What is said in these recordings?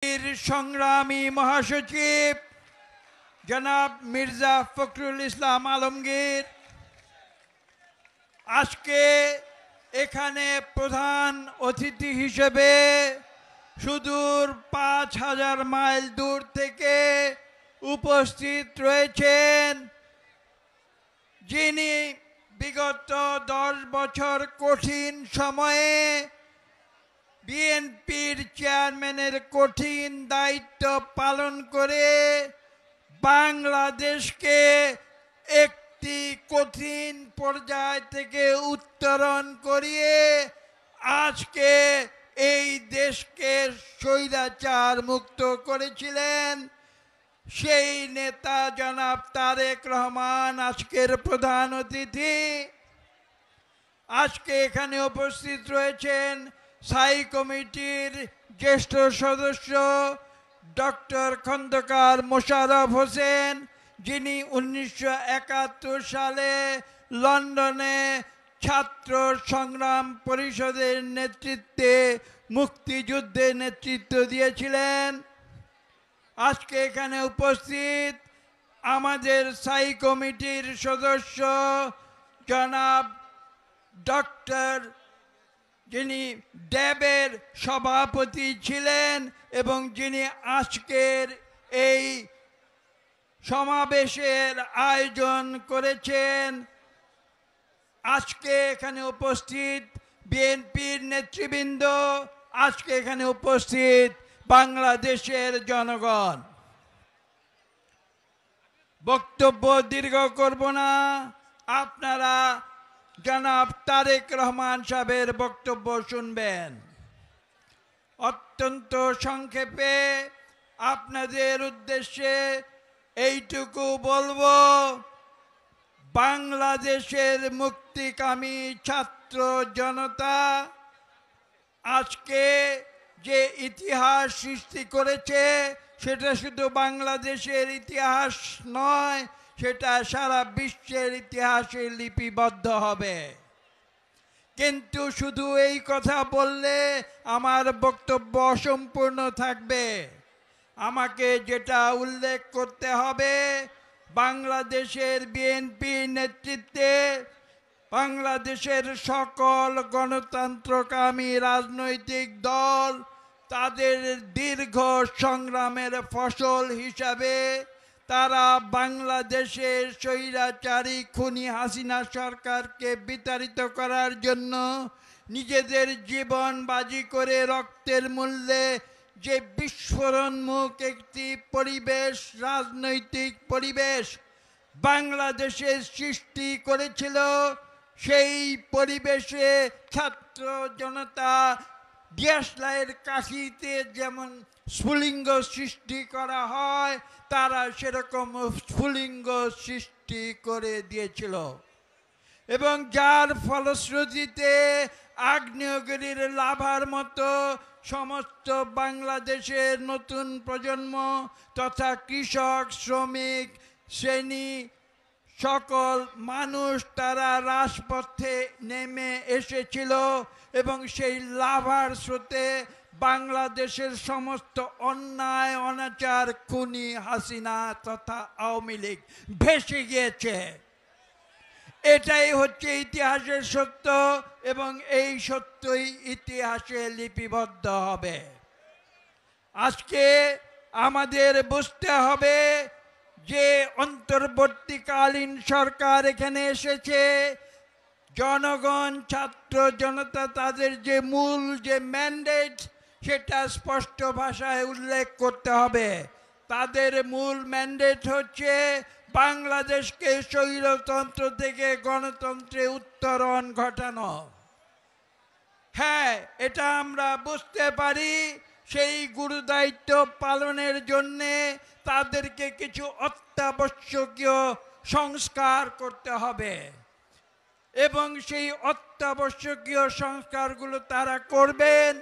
বীর সংগ্রামী মহাসচিব জনাব মির্জা ফখরুল ইসলাম আলমগীর আজকে এখানে প্রধান অতিথি হিসেবে সুদূর ৫,০০০ মাইল দূর থেকে উপস্থিত রয়েছেন, যিনি বিগত ১০ বছর কঠিন সময়ে বিএনপির চেয়ারম্যানের কঠিন দায়িত্ব পালন করে বাংলাদেশকে একটি কঠিন পর্যায় থেকে উত্তরণ করিয়ে আজকে এই দেশকে স্বৈরাচার মুক্ত করেছিলেন। সেই নেতা জনাব তারেক রহমান আজকের প্রধান অতিথি। আজকে এখানে উপস্থিত রয়েছেন স্থায়ী কমিটির জ্যেষ্ঠ সদস্য ডক্টর খন্দকার মোশাররফ হোসেন, যিনি ১৯৭১ সালে লন্ডনে ছাত্র সংগ্রাম পরিষদের নেতৃত্বে মুক্তিযুদ্ধে নেতৃত্ব দিয়েছিলেন। আজকে এখানে উপস্থিত আমাদের স্থায়ী কমিটির সদস্য জনাব ডক্টর, যিনি ড্যাবের সভাপতি ছিলেন এবং যিনি আজকের এই সমাবেশের আয়োজন করেছেন। আজকে এখানে উপস্থিত বিএনপির নেতৃবৃন্দ, আজকে এখানে উপস্থিত বাংলাদেশের জনগণ। বক্তব্য দীর্ঘ করব না, আপনারা জনাব তারেক রহমান সাহেবের বক্তব্য শুনবেন। অত্যন্ত সংক্ষেপে আপনাদের উদ্দেশ্যে এইটুকু বলবো, বাংলাদেশের মুক্তিকামী ছাত্র জনতা আজকে যে ইতিহাস সৃষ্টি করেছে সেটা শুধু বাংলাদেশের ইতিহাস নয়, সেটা সারা বিশ্বের ইতিহাসে লিপিবদ্ধ হবে। কিন্তু শুধু এই কথা বললে আমার বক্তব্য অসম্পূর্ণ থাকবে। আমাকে যেটা উল্লেখ করতে হবে, বাংলাদেশের বিএনপি নেতৃত্বে বাংলাদেশের সকল গণতন্ত্রকামী রাজনৈতিক দল তাদের দীর্ঘ সংগ্রামের ফসল হিসাবে তারা বাংলাদেশের স্বৈরাচারী খুনি হাসিনা সরকারকে বিতাড়িত করার জন্য নিজেদের জীবন বাজি করে রক্তের মূল্যে যে বিস্ফোরণমুখ একটি পরিবেশ, রাজনৈতিক পরিবেশ বাংলাদেশে সৃষ্টি করেছিল, সেই পরিবেশে ছাত্র জনতা দেশলাইয়ের কাশিতে যেমন স্ফুলিঙ্গ সৃষ্টি করা হয়, তারা সেরকম স্ফুলিঙ্গ সৃষ্টি করে দিয়েছিল এবং যার ফলশ্রুতিতে আগ্নেয়গিরির লাভার মতো সমস্ত বাংলাদেশের নতুন প্রজন্ম তথা কৃষক, শ্রমিক শ্রেণী সকল মানুষ তারা রাজপথে নেমে এসেছিল এবং সেই লাভার স্রোতে বাংলাদেশের সমস্ত অন্যায় অনাচার খুনি হাসিনা তথা আওয়ামী লীগ ভেসে গিয়েছে। এটাই হচ্ছে ইতিহাসের সত্য এবং এই সত্যই ইতিহাসে লিপিবদ্ধ হবে। আজকে আমাদের বুঝতে হবে যে অন্তর্বর্তীকালীন সরকার এখানে এসেছে, জনগণ, ছাত্র জনতা তাদের যে মূল যে ম্যান্ডেট সেটা স্পষ্ট ভাষায় উল্লেখ করতে হবে। তাদের মূল ম্যান্ডেট হচ্ছে বাংলাদেশকে স্বৈরতন্ত্র থেকে গণতন্ত্রে উত্তরণ ঘটানো। হ্যাঁ, এটা আমরা বুঝতে পারি। সেই গুরুদায়িত্ব পালনের জন্যে তাদেরকে কিছু অত্যাবশ্যকীয় সংস্কার করতে হবে এবং সেই অত্যাবশ্যকীয় সংস্কারগুলো তারা করবেন,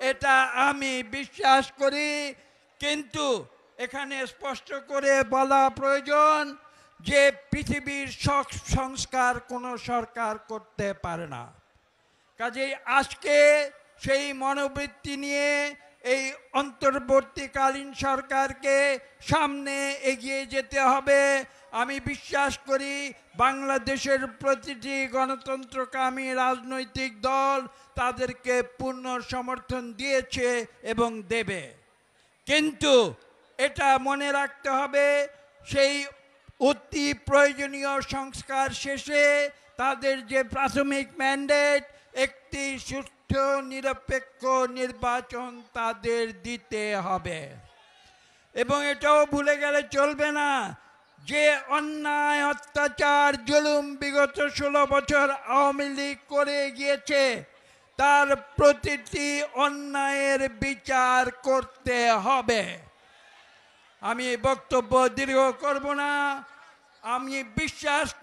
এটা আমি বিশ্বাস করি। কিন্তু এখানে স্পষ্ট করে বলা প্রয়োজন যে পৃথিবীর সব সংস্কার কোনো সরকার করতে পারে না। কাজেই আজকে সেই মনোবৃত্তি নিয়ে এই অন্তর্বর্তীকালীন সরকারকে সামনে এগিয়ে যেতে হবে। আমি বিশ্বাস করি বাংলাদেশের প্রতিটি গণতন্ত্রকামী রাজনৈতিক দল তাদেরকে পূর্ণ সমর্থন দিয়েছে এবং দেবে। কিন্তু এটা মনে রাখতে হবে, সেই অতি প্রয়োজনীয় সংস্কার শেষে তাদের যে প্রাথমিক ম্যান্ডেট, একটি সুষ্ঠু নিরপেক্ষ নির্বাচন তাদের দিতে হবে। এবং এটাও ভুলে গেলে চলবে না যে অন্যায়, অত্যাচার, জুলুম বিগত 16 বছর আওয়ামী লীগ করে গিয়েছে, তার প্রতিটি অন্যায়ের বিচার করতে হবে। আমি বক্তব্য দীর্ঘ করব না। আমি বিশ্বাস